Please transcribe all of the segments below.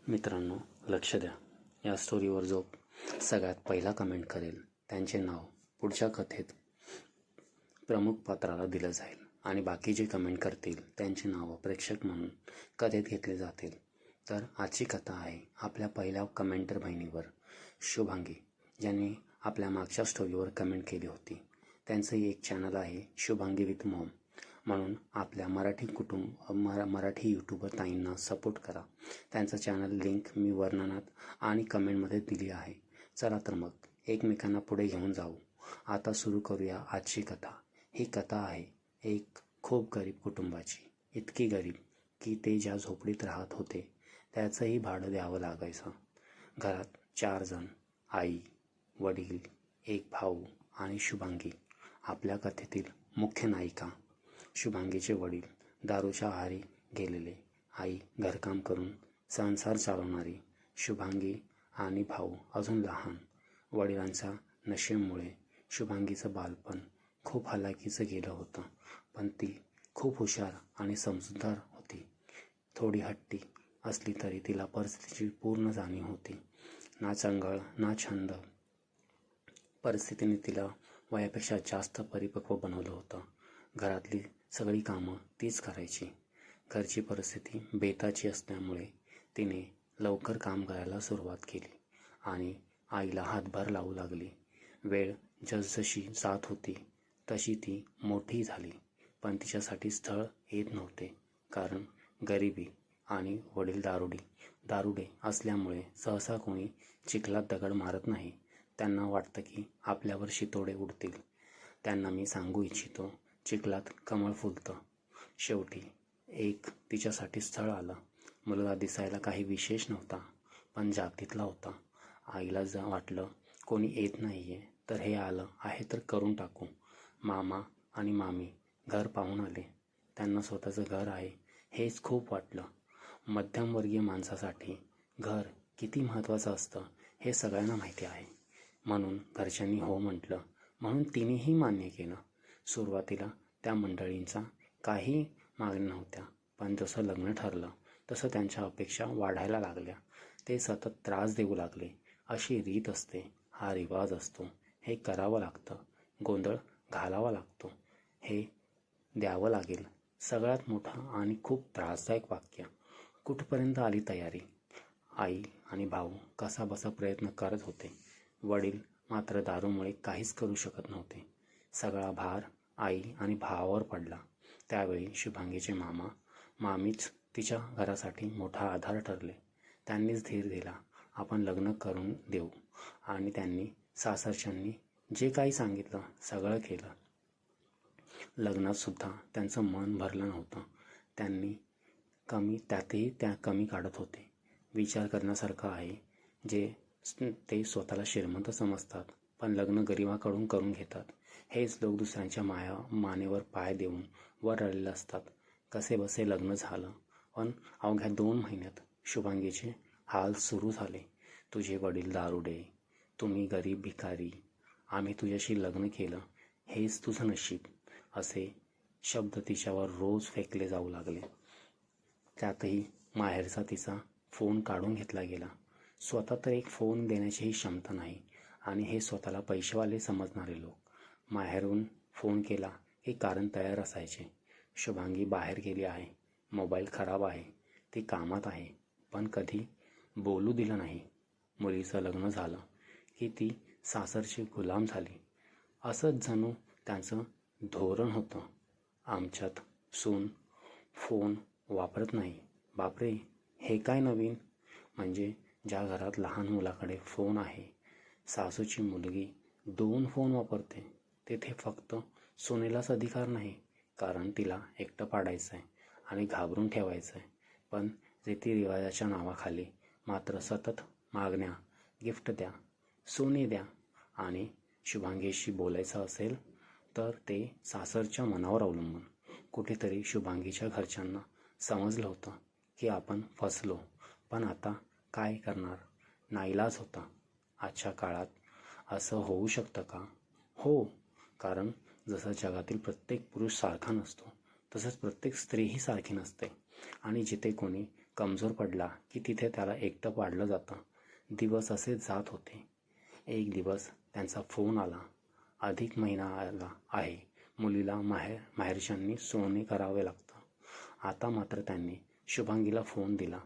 मित्रांनो, लक्ष द्या. या स्टोरीवर जो सगळ्यात पहिला कमेंट करेल त्यांचे नाव पुढच्या कथेत प्रमुख पात्राला दिलं जाईल आणि बाकी जे कमेंट करतील त्यांचे नाव प्रेक्षक म्हणून कथेत घेतले जातील. तर आजची कथा आहे आपल्या पहिल्या कमेंटर बहिणीवर, शुभांगी, ज्यांनी आपल्या मागच्या स्टोरीवर कमेंट केली होती. त्यांचंही एक चॅनल आहे, शुभांगी विथ मॉम, म्हणून आपल्या मराठी यूट्यूबर ताईंना सपोर्ट करा. त्यांचं चॅनल लिंक मी वर्णनात आणि कमेंटमध्ये दिली आहे. चला तर मग एकमेकांना पुढे घेऊन जाऊ. आता सुरू करूया आजची कथा. ही कथा आहे एक खूप गरीब कुटुंबाची. इतकी गरीब की ते ज्या झोपडीत राहत होते त्याचंही भाडं द्यावं लागायचं. घरात 4 जण, आई, वडील, एक भाऊ आणि शुभांगी आपल्या कथेतील मुख्य नायिका. शुभांगीचे वडील दारूच्या आहारी गेलेले, आई घरकाम करून संसार चालवणारी. शुभांगी आणि भाऊ अजून लहान. वडिलांच्या नशेमुळे शुभांगीचं बालपण खूप हलाखीचं गेलं होतं, पण ती खूप हुशार आणि समजूतदार होती. थोडी हट्टी असली तरी तिला परिस्थितीची पूर्ण जाणीव होती. ना चंगळ ना छंद. परिस्थितीने तिला वयापेक्षा जास्त परिपक्व बनवलं होतं. घरातली सगळी कामं तीच करायची. घरची परिस्थिती बेताची असल्यामुळे तिने लवकर काम करायला सुरुवात केली आणि आईला हातभार लावू लागली. वेळ जसजशी जात होती तशी ती मोठी झाली, पण तिच्यासाठी स्थळ येत नव्हते. कारण गरिबी आणि वडील दारुडे असल्यामुळे सहसा कोणी चिखलात दगड मारत नाही. त्यांना वाटतं की आपल्यावर शितोडे उडतील. त्यांना मी सांगू इच्छितो, चिखलात कमळ फुलतं. शेवटी एक तिच्यासाठी स्थळ आलं. मुलगा दिसायला काही विशेष नव्हता, पण जातीतला होता. आईला वाटलं कोणी येत नाहीये तर हे आलं आहे तर करून टाकू. मामा आणि मामी घर पाहून आले. त्यांना स्वतःचं घर आहे हेच खूप वाटलं. मध्यमवर्गीय माणसासाठी घर किती महत्त्वाचं असतं हे सगळ्यांना माहिती आहे. म्हणून घरच्यांनी हो म्हटलं, म्हणून तिनेही मान्य केलं. सुरुवातीला त्या मंडळींचा काही मागण्या नव्हत्या, पण जसं लग्न ठरलं तसं त्यांच्या अपेक्षा वाढायला लागल्या. ते सतत त्रास देऊ लागले. अशी रीत असते, हा रिवाज असतो, हे करावं लागतं, गोंधळ घालावा लागतो, हे द्यावं लागेल. सगळ्यात मोठं आणि खूप त्रासदायक वाक्य. कुठपर्यंत आली तयारी? आई आणि भाऊ कसाबसा प्रयत्न करत होते. वडील मात्र दारूमुळे काहीच करू शकत नव्हते. सगळा भार आई आणि भावावर पडला. त्यावेळी शुभांगीचे मामीच तिच्या घरासाठी मोठा आधार ठरले. त्यांनीच धीर दिला, आपण लग्न करून देऊ. आणि त्यांनी सासरच्यांनी जे काही सांगितलं सगळं केलं. लग्नात सुद्धा त्यांचं मन भरलं नव्हतं. त्यातही त्या कमी काढत होते. विचार करण्यासारखं आहे, जे ते स्वतःला श्रीमंत समजतात पण लग्न गरिबाकडून करून घेतात. हेच लोक दुसऱ्यांच्या मानेवर पाय देऊन वर आलेले असतात. कसेबसे लग्न झालं, पण अवघ्या 2 महिन्यात शुभांगीचे हाल सुरू झाले. तुझे वडील दारुडे, तुम्ही गरीब भिकारी, आम्ही तुझ्याशी लग्न केलं हेच तुझं नशीब, असे शब्द तिच्यावर रोज फेकले जाऊ लागले. त्यातही माहेरचा तिचा फोन काढून घेतला गेला. स्वतः तर एक फोन देण्याचीही क्षमता नाही आणि हे स्वतःला पैसेवाले समजणारे लोक. माहेरून फोन केला की कारण तयार असायचे. शुभांगी बाहेर गेली आहे, मोबाईल खराब आहे, ती कामात आहे, पण कधी बोलू दिलं नाही. मुलीचं लग्न झालं की ती सासरची गुलाम झाली, असंच जणू त्यांचं धोरण होतं. आमच्यात सून फोन वापरत नाही. बापरे, हे काय नवीन? म्हणजे ज्या घरात लहान मुलाकडे फोन आहे, सासूची मुलगी 2 फोन वापरते. तेथे फक्त सुनेलाच अधिकार नाही, कारण तिला एकटं पाडायचं आहे आणि घाबरून ठेवायचं आहे. पण रीतिरिवाजाच्या नावाखाली मात्र सतत मागण्या, गिफ्ट द्या, सोने द्या. आणि शुभांगीशी बोलायचं असेल तर ते सासरच्या मनावर अवलंबून. कुठेतरी शुभांगीच्या घरच्यांना समजलं होतं की आपण फसलो, पण आता काय करणार? नाईलाज होता. आजच्या काळात असं होऊ शकतं का? हो, कारण जसं जगातील प्रत्येक पुरुष सारखा नसतो, तसंच प्रत्येक स्त्रीही सारखी नसते. आणि जिथे कोणी कमजोर पडला की तिथे त्याला एकटं पाडलं जातं. दिवस असे जात होते. एक दिवस त्यांचा फोन आला. अधिक महिना आला आहे. मुलीला माहेरच्यांनी सोने करावे लागतं. आता मात्र त्यांनी शुभांगीला फोन दिला.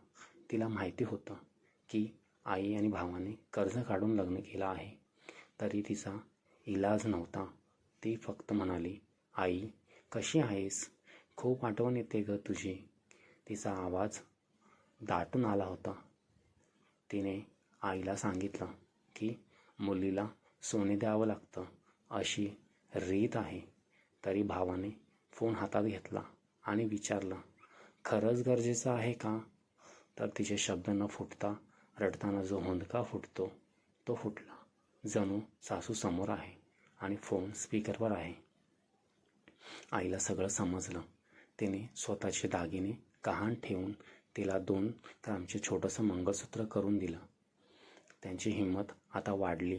तिला माहिती होतं की आई आणि भावाने कर्ज काढून लग्न केलं आहे. तरी तिचा इलाज नव्हता. ती फक्त म्हणाली, आई कशी आहेस? खूप आठवण येते ग तुझी. तिचा आवाज दाटून आला होता. तिने आईला सांगितलं की मुलीला सोने द्यावं लागतं अशी रीत आहे. तरी भावाने फोन हातात घेतला आणि विचारलं, खरंच गरजेचं आहे का? तर तिचे शब्द न फुटता रडताना जो हुंदका फुटतो तो फुटला. जणू सासू समोर आहे आणि फोन स्पीकरवर आहे. आईला सगळं समजलं. तिने स्वतःचे दागिने गहाण ठेवून तिला 2 ग्रामचे छोटंसं मंगळसूत्र करून दिलं. त्यांची हिंमत आता वाढली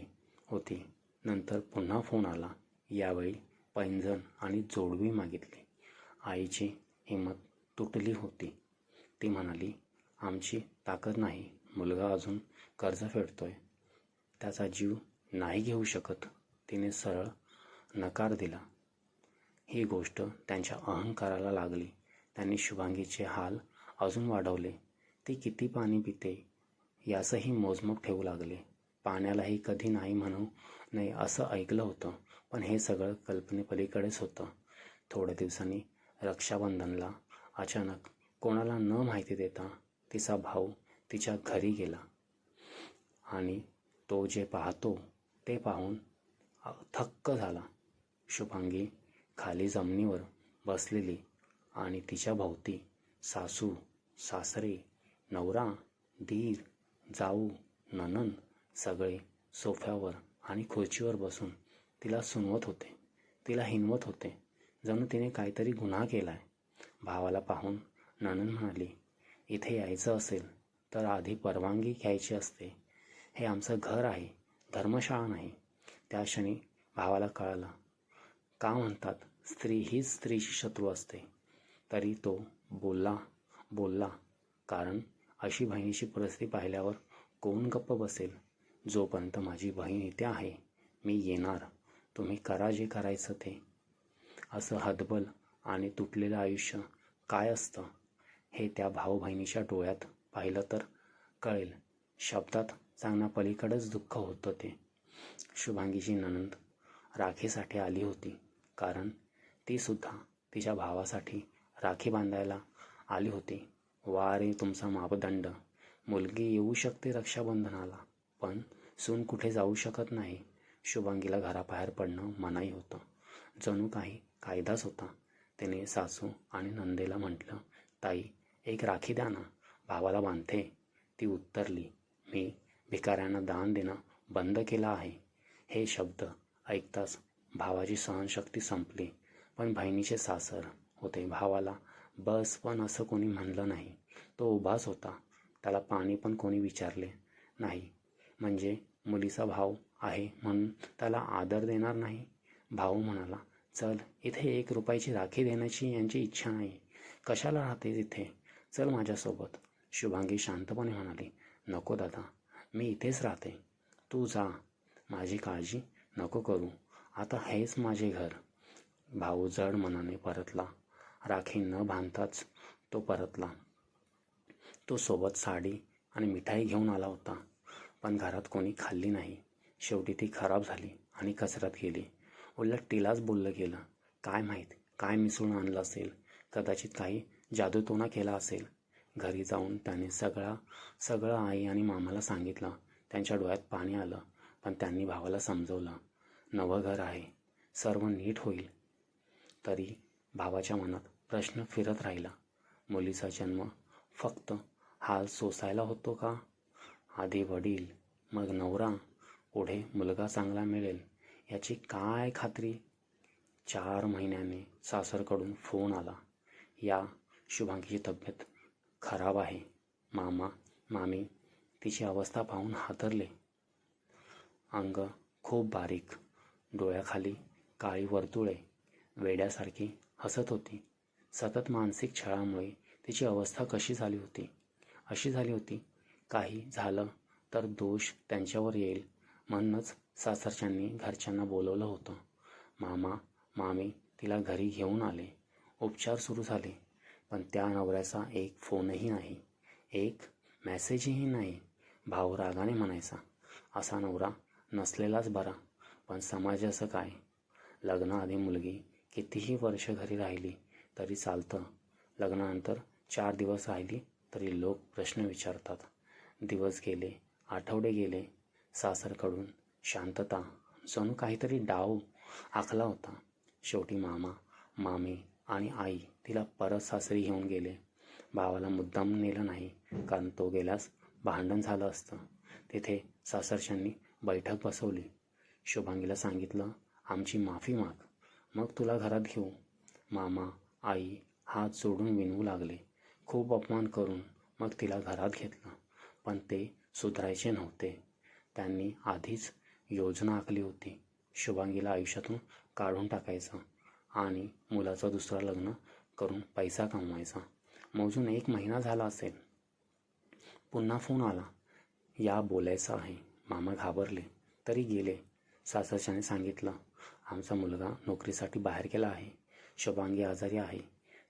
होती. नंतर पुन्हा फोन आला. यावेळी पैंजण आणि जोडवी मागितली. आईची हिंमत तुटली होती. ती म्हणाली, आमची ताकद नाही. मुलगा अजून कर्ज फेडतोय. त्याचा जीव नाही घेऊ शकत. तिने सरळ नकार दिला. ही गोष्ट त्यांच्या अहंकाराला लागली. त्यांनी शुभांगीचे हाल अजून वाढवले. ती किती पाणी पिते याचंही मोजमाप ठेवू लागले. पाण्यालाही कधी नाही म्हणू नये असं ऐकलं होतं, पण हे सगळं कल्पनेपलीकडेच होतं. थोड्या दिवसांनी रक्षाबंधनला अचानक कोणाला न माहिती देता तिचा भाऊ तिच्या घरी गेला आणि तो जे पाहतो ते पाहून थक्क झाला. शुभांगी खाली जमिनीवर बसलेली आणि तिच्या भोवती सासू, सासरे, नवरा, दीर, जाऊ, नणंद सगळे सोफ्यावर आणि खुर्चीवर बसून तिला सुनवत होते. तिला हिणवत होते. जणू तिने काहीतरी गुन्हा केलाय. भावाला पाहून नणंद म्हणाली, इथे यायचं असेल तर आधी परवानगी घ्यायची असते. हे आमचं घर आहे, धर्मशाळा नाही. त्या क्षणी भावाला कळलं, का म्हणतात स्त्री हीच स्त्रीची शत्रू असते. तरी तो बोलला कारण अशी बहिणीची परिस्थिती पाहिल्यावर कोण गप्प बसेल. जोपर्यंत माझी बहीण इथे आहे मी येणार. तुम्ही करा जे करायचं ते. असं हतबल आणि तुटलेलं आयुष्य काय असतं हे त्या भाऊ बहिणीच्या डोळ्यात पाहिलं तर कळेल. शब्दात सांगण्यापलीकडेच दुःख होतं ते. शुभांगीची नणंद राखीसाठी आली होती. कारण ती सुद्धा तिच्या भावासाठी राखी बांधायला आली होती. वा रे तुमचा मापदंड. मुलगी येऊ शकते रक्षाबंधनाला, पण सून कुठे जाऊ शकत नाही. शुभांगीला घराबाहेर पडणं मनाई होतं. जणू काही कायदाच होता. तिने सासू आणि नंदेला म्हटलं, ताई एक राखी द्या ना, भावाला बांधते. ती उत्तरली, मी भिकाऱ्यांना दान देणं बंद केलं आहे. हे शब्द ऐकताच भावाची सहनशक्ती संपली. पण बहिणीचे सासर होते. भावाला बस पण असं कोणी म्हणलं नाही. तो उभाच होता. त्याला पाणी पण कोणी विचारले नाही. म्हणजे मुलीचा भाऊ आहे म्हणून त्याला आदर देणार नाही. भाऊ म्हणाला, चल इथे 1 रुपयाची राखी देण्याची यांची इच्छा नाही. कशाला राहते तिथे, चल माझ्यासोबत. शुभांगी शांतपणे म्हणाली, नको दादा, मी इथेच राहते. तू जा. माझी काळजी नको करू. आता हेच माझे घर. भाऊ जड मनाने परतला. राखी न बांधताच तो परतला. तो सोबत साडी आणि मिठाई घेऊन आला होता. पण घरात कोणी खाल्ली नाही. शेवटी ती खराब झाली आणि कचऱ्यात गेली. उलट तिलाच बोललं गेलं. काय माहीत काय मिसळून आणलं असेल. कदाचित काही जादूटोणा केला असेल. घरी जाऊन त्याने सगळं आई आणि मामाला सांगितलं. त्यांच्या डोळ्यात पाणी आलं. पण त्यांनी भावाला समजवलं, नवं घर आहे, सर्व नीट होईल. तरी भावाच्या मनात प्रश्न फिरत राहिला. मुलीचा जन्म फक्त हाल सोसायला होतो का? आधी वडील, मग नवरा, पुढे मुलगा चांगला मिळेल याची काय खात्री? 4 महिन्याने सासरकडून फोन आला. या शुभांगीची तब्येत खराब आहे. मामा मामी तिची अवस्था पाहून हादरले. अंग खूप बारीक, डोळ्याखाली काळी वर्तुळे, वेड्यासारखी हसत होती. सतत मानसिक छळामुळे तिची अवस्था कशी झाली होती. अशी झाली होती. काही झालं तर दोष त्यांच्यावर येईल म्हणूनच सासरच्यांनी घरच्यांना बोलवलं होतं. मामा मामी तिला घरी घेऊन आले. उपचार सुरू झाले. पण त्या नवऱ्याचा एक फोनही नाही, एक मेसेजही नाही. भाऊ रागाने म्हणायचा, असा नवरा नसलेलाच बरा. पण समाजाचं काय? लग्नाआधी मुलगी कितीही वर्ष घरी राहिली तरी चालतं. लग्नानंतर 4 दिवस राहिली तरी लोक प्रश्न विचारतात. दिवस गेले, आठवडे गेले. सासरकडून शांतता. जणू काहीतरी डाव आखला होता. शेवटी मामा मामी आणि आई तिला परत सासरी घेऊन गेले. भावाला मुद्दाम नेलं नाही, कारण तो गेल्यास भांडण झालं असतं. तिथे सासरच्यांनी बैठक बसवली. शुभांगीला सांगितलं, आमची माफी माग, मग तुला घरात घेऊ. मामा आई हात जोडून विनवू लागले. खूप अपमान करून मग तिला घरात घेतलं. पण ते सुधारायचे नव्हते. त्यांनी आधीच योजना आखली होती. शुभांगीला आयुष्यातून काढून टाकायचं आणि मुलाचं दुसरं लग्न करून पैसा कमवायचा. मोजून 1 महिना झाला असेल. पुन्हा फोन आला. या बोलायचं आहे. मामा घाबरले तरी गेले. सासरच्याने सांगितलं, आमचा मुलगा नोकरीसाठी बाहेर गेला आहे. शुभांगी आजारी आहे.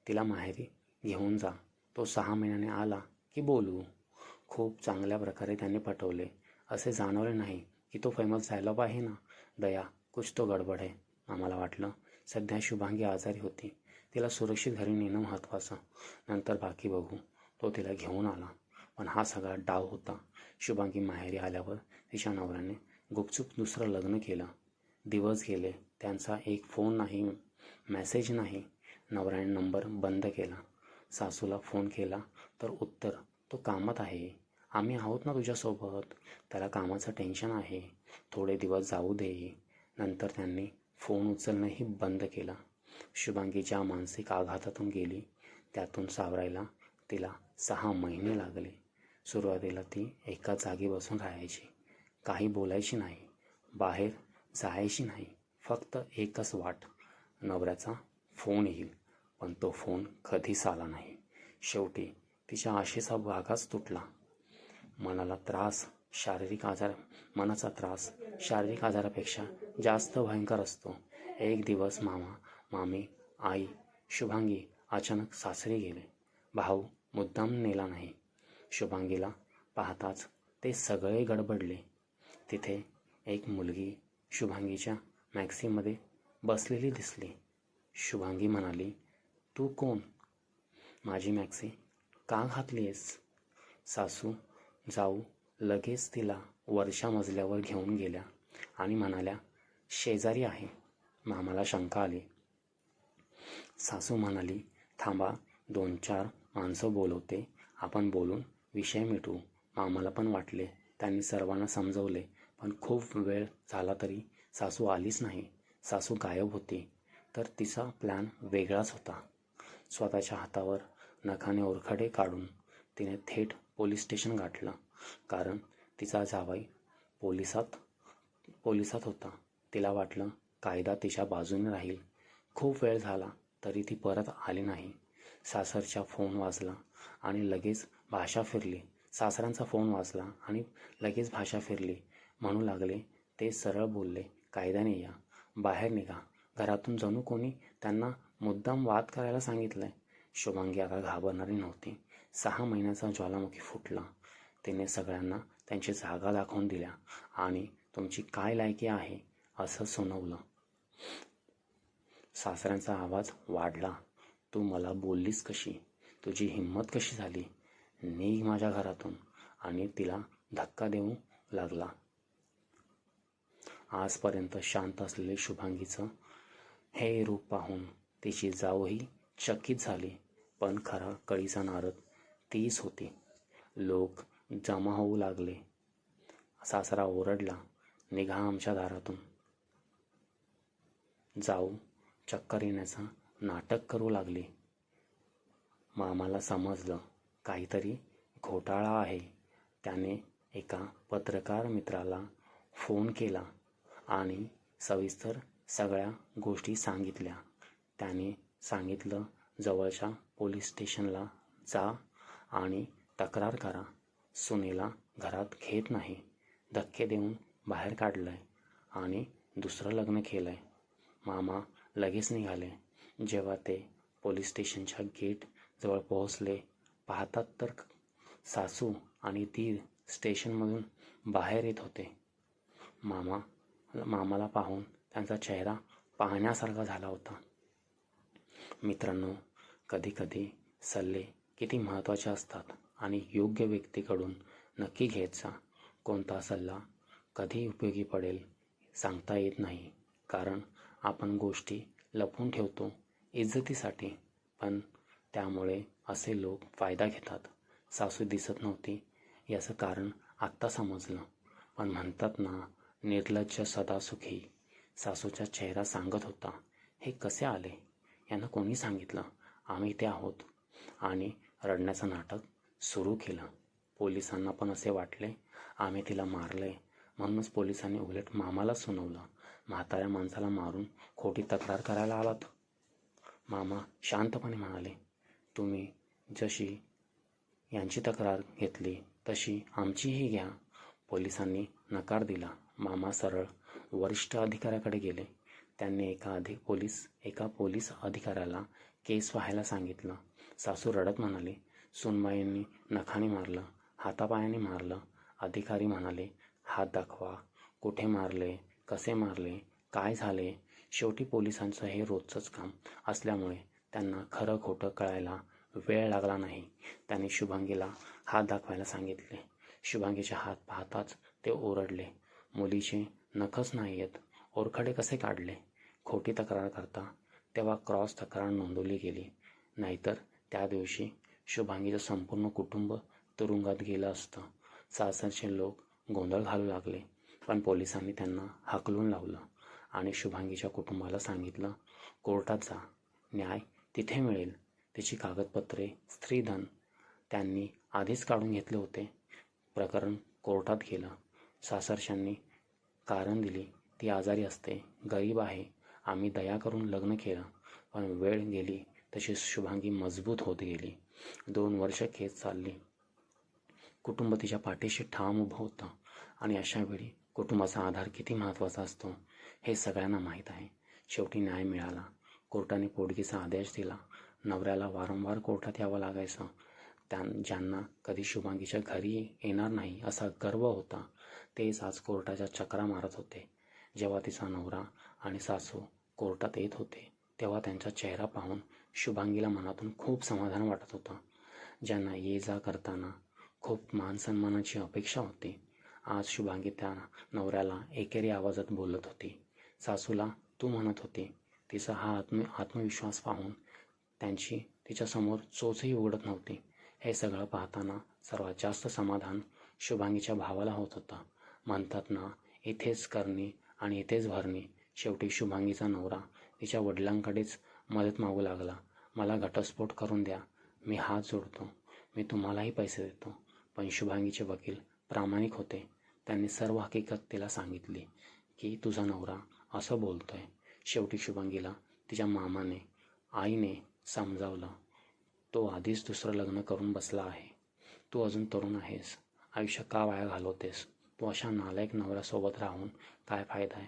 तिला माहेरी घेऊन जा. तो 6 महिन्याने आला की बोलू. खूप चांगल्या प्रकारे त्यांनी पटवले. असे जाणवले नाही की तो फेमस डायलॉग आहे ना, दया कुछ तो गडबड है. आम्हाला वाटलं सध्या शुभांगी आजारी होती, तिला सुरक्षित घरी नेणं महत्त्वाचं, नंतर बाकी बघू. तो तिला घेऊन आला. पण हा सगळा डाव होता. शुभांगी माहेरी आल्यावर तिच्या नवऱ्याने गुपचूप दुसरं लग्न केलं. दिवस गेले. त्यांचा एक फोन नाही, मेसेज नाही. नवऱ्याने नंबर बंद केला. सासूला फोन केला तर उत्तर, तो कामात आहे. आम्ही आहोत ना तुझ्यासोबत. त्याला कामाचं टेन्शन आहे. थोडे दिवस जाऊ दे. नंतर त्यांनी फोन उचलणंही बंद केलं. शुभांगी ज्या मानसिक आघातातून गेली त्यातून सावरायला तिला 6 महिने लागले. सुरुवातीला ती एका जागी बसून राहायची. काही बोलायची नाही, बाहेर जायची नाही. फक्त एकच वाट, नवऱ्याचा फोन येईल. पण तो फोन कधीच आला नाही. शेवटी तिच्या आशेचा धागाच तुटला. मनाचा त्रास शारीरिक आजारापेक्षा जास्त भयंकर असतो. एक दिवस मामा मामी आई शुभांगी अचानक सासरी गेले. भाऊ मुद्दाम नेला नाही. शुभांगीला पाहताच ते सगळे गडबडले. तिथे एक मुलगी शुभांगीच्या मॅक्सीमध्ये बसलेली दिसली. शुभांगी म्हणाली, तू कोण? माझी मॅक्सी का घातलीयस? सासू जाऊ लगेच तिला वरच्या मजल्यावर घेऊन गेल्या आणि म्हणाल्या, शेजारी आहे. मामाला शंका आली. सासू म्हणाली, थांबा, 2-4 माणसं बोलवते, आपण बोलून विषय मिटवू. मामाला पण वाटले. त्यांनी सर्वांना समजवले. पण खूप वेळ झाला तरी सासू आलीच नाही. सासू गायब होती. तर तिचा प्लॅन वेगळाच होता. स्वतःच्या हातावर नखाने ओरखडे काढून तिने थेट पोलीस स्टेशन गाठलं. कारण तिचा जावई पोलिसात होता. तिला वाटलं कायदा तिच्या बाजूने राहील. खूप वेळ झाला तरी ती परत आली नाही. सासरचा फोन वाजला आणि लगेच भाषा फिरली. सासऱ्यांचा फोन वाजला आणि लगेच भाषा फिरली. म्हणू लागले. ते सरळ बोलले, कायद्याने या, बाहेर निघा. घरातून जणू कोणी त्यांना मुद्दाम वाद करायला सांगितलंय. शुभांगी आता घाबरणारी नव्हती. 6 महिन्याचा ज्वालामुखी फुटला. तिने सगळ्यांना त्यांची जागा दाखवून दिल्या आणि तुमची काय लायकी आहे असं सुनावलं. सासऱ्यांचा आवाज वाढला. तू मला बोललीस कशी? तुझी हिंमत कशी झाली? निघ माझ्या घरातून. आणि तिला धक्का देऊ लागला. आजपर्यंत शांत असलेले शुभांगीचं हे रूप पाहून तिची जाऊही चकित झाली. पण खरा कळीचा नारद तीच होती. लोक जमा होऊ लागले. सासरा ओरडला, निघा आमच्या दारातून. जाऊ चक्कर येण्याचं नाटक करू लागली. मामाला समजलं काहीतरी घोटाळा आहे. त्याने एका पत्रकार मित्राला फोन केला आणि सविस्तर सगळ्या गोष्टी सांगितल्या. त्याने सांगितलं, जवळच्या पोलीस स्टेशनला जा आणि तक्रार करा. सुनेला घरात घेत नाही, धक्के देऊन बाहेर काढलंय आणि दुसरं लग्न केलंय. मामा लगेच निघाले. जेव्हा ते पोलीस स्टेशनच्या गेट जवळ पोहोचले, पाहतात तर सासू आणि दीर स्टेशनमधून बाहेर येत होते. मामाला पाहून त्यांचा चेहरा पाहण्यासारखा झाला होता. मित्रांनो, कधीकधी सल्ले किती महत्त्वाचे असतात आणि योग्य व्यक्तीकडून नक्की घेत जा. कोणता सल्ला कधी उपयोगी पडेल सांगता येत नाही, कारण आपण गोष्टी लपवून ठेवतो इज्जतीसाठी, पण त्यामुळे असे लोक फायदा घेतात. सासू दिसत नव्हती याचं कारण आत्ता समजलं, पण म्हणतात ना, निर्लज्ज सदा सुखी. सासूचा चेहरा सांगत होता, हे कसे आले? यांना कोणी सांगितलं? आम्ही ते आहोत. आणि रडण्याचं नाटक सुरू केलं. पोलिसांना पण असे वाटले आम्ही तिला मारले, म्हणूनच पोलिसांनी उलट मामाला सुनावलं. म्हाताऱ्या माणसाला मारून खोटी तक्रार करायला आलात? मामा शांतपणे म्हणाले, तुम्ही जशी यांची तक्रार घेतली तशी आमचीही घ्या. पोलिसांनी नकार दिला. मामा सरळ वरिष्ठ अधिकाऱ्याकडे गेले. त्यांनी एका पोलीस अधिकाऱ्याला केस व्हायला सांगितलं. सासू रडत म्हणाली, सुनबाईंनी नखाने मारलं, हातापायाने मारलं. अधिकारी म्हणाले, हात दाखवा, कुठे मारले, कसे मारले, काय झाले? शेवटी पोलिसांचं हे रोजचंच काम असल्यामुळे त्यांना खरं खोटं कळायला वेळ लागला नाही. त्यांनी शुभांगीला हात दाखवायला सांगितले. शुभांगीचे हात पाहताच ते ओरडले, मुलीचे नखच नाही आहेत, ओरखडे कसे काढले? खोटी तक्रार करता तेव्हा क्रॉस तक्रार नोंदवली गेली, नाहीतर त्या दिवशी शुभांगीचं संपूर्ण कुटुंब तुरुंगात गेलं असतं. सासरचे लोक गोंधळ घालू लागले, पण पोलिसांनी त्यांना हाकलून लावलं आणि शुभांगीच्या कुटुंबाला सांगितलं, कोर्टात जा, न्याय तिथे मिळेल. तिची कागदपत्रे, स्त्रीधन त्यांनी आधीच काढून घेतले होते. प्रकरण कोर्टात गेलं. सासरच्यांनी कारण दिली, ती आजारी असते, गरीब आहे, आम्ही दया करून लग्न केलं. पण वेळ गेली तशी शुभांगी मजबूत होत गेली. 2 वर्ष केस चालली. कुटुंब तिच्या पाठीशी ठाम उभं होतं आणि अशा वेळी कुटुंबाचा आधार किती महत्त्वाचा असतो हे सगळ्यांना माहीत आहे. शेवटी न्याय मिळाला. कोर्टाने पोटगीचा आदेश दिला. नवऱ्याला वारंवार कोर्टात यावं लागायचं. ज्यांना कधी शुभांगीच्या घरी येणार नाही असा गर्व होता, तेच आज कोर्टाच्या चकरा मारत होते. जेव्हा तिचा नवरा आणि सासू कोर्टात येत होते, तेव्हा त्यांचा चेहरा पाहून शुभांगीला मनातून खूप समाधान वाटत होतं. ज्यांना ये जा करताना खूप मानसन्मानाची अपेक्षा होती, आज शुभांगी त्या नवऱ्याला एकेरी आवाजात बोलत होती. सासूला तू म्हणत होती. तिचा हा आत्मविश्वास पाहून त्यांची तिच्यासमोर चोचही उघडत नव्हती. हे सगळं पाहताना सर्वात जास्त समाधान शुभांगीच्या भावाला होत होतं. म्हणतात ना, इथेच करणी आणि इथेच भरणी. शेवटी शुभांगीचा नवरा तिच्या वडिलांकडेच मदत मागू लागला. मला घटस्फोट करून द्या, मी हात जोडतो, मी तुम्हालाही पैसे देतो. पण शुभांगीचे वकील प्रामाणिक होते. त्यांनी सर्व हकीकत तिला सांगितली की तुझा नवरा असं बोलतोय. शेवटी शुभांगीला तिच्या मामाने, आईने समजावलं, तो आधीच दुसरं लग्न करून बसला आहे. तू अजून तरुण आहेस, आयुष्य का वाया घालवतेस? तू अशा नालायक नवऱ्यासोबत राहून काय फायदा आहे?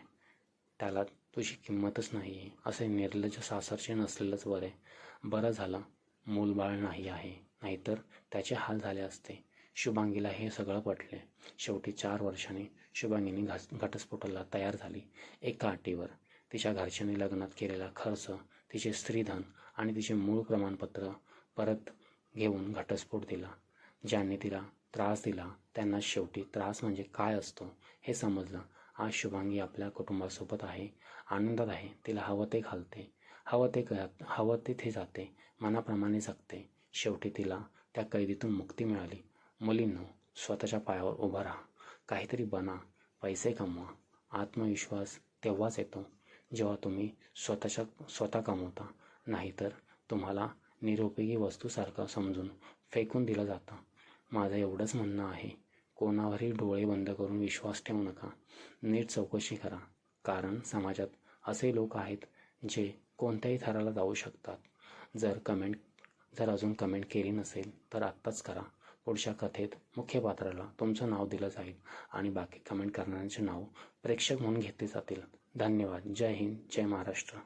त्याला तुझी किंमतच नाही आहे. असे निर्लज्ज सासरचे नसलेलंच बरे. बरं झालं मूलबाळ नाही आहे, नाहीतर त्याचे हाल झाले असते. शुभांगीला हे सगळं पटले. शेवटी 4 वर्षांनी शुभांगीने घटस्फोटाला तयार झाली. एका अटीवर, तिच्या घरच्यांनी लग्नात केलेला खर्च, तिचे स्त्रीधन आणि तिचे मूळ प्रमाणपत्र परत घेऊन घटस्फोट दिला. ज्यांनी तिला त्रास दिला त्यांना शेवटी त्रास म्हणजे काय असतो हे समजलं. आज शुभांगी आपल्या कुटुंबासोबत आहे, आनंदात आहे. तिला हवं ते घालते, हवं तिथे जाते, मनाप्रमाणे जगते. शेवटी तिला त्या कैदीतून मुक्ती मिळाली. मुलींनो, स्वतःच्या पायावर उभं राहा, काहीतरी बना, पैसे कमवा. आत्मविश्वास तेव्हाच येतो जेव्हा तुम्ही स्वतः कमवता, नाहीतर तुम्हाला निरुपयोगी वस्तूसारखं समजून फेकून दिलं जातं. माझं एवढंच म्हणणं आहे, कोणावरही डोळे बंद करून विश्वास ठेवू नका. नीट चौकशी करा, कारण समाजात असे लोक आहेत जे कोणत्याही थराला जाऊ शकतात. जर अजून कमेंट केली नसेल तर आत्ताच करा. पुढच्या कथेत मुख्य पात्राला तुमचं नाव दिलं जाईल आणि बाकी कमेंट करणाऱ्यांचे नाव प्रेक्षक म्हणून घेतले जातील. धन्यवाद. जय हिंद, जय महाराष्ट्र.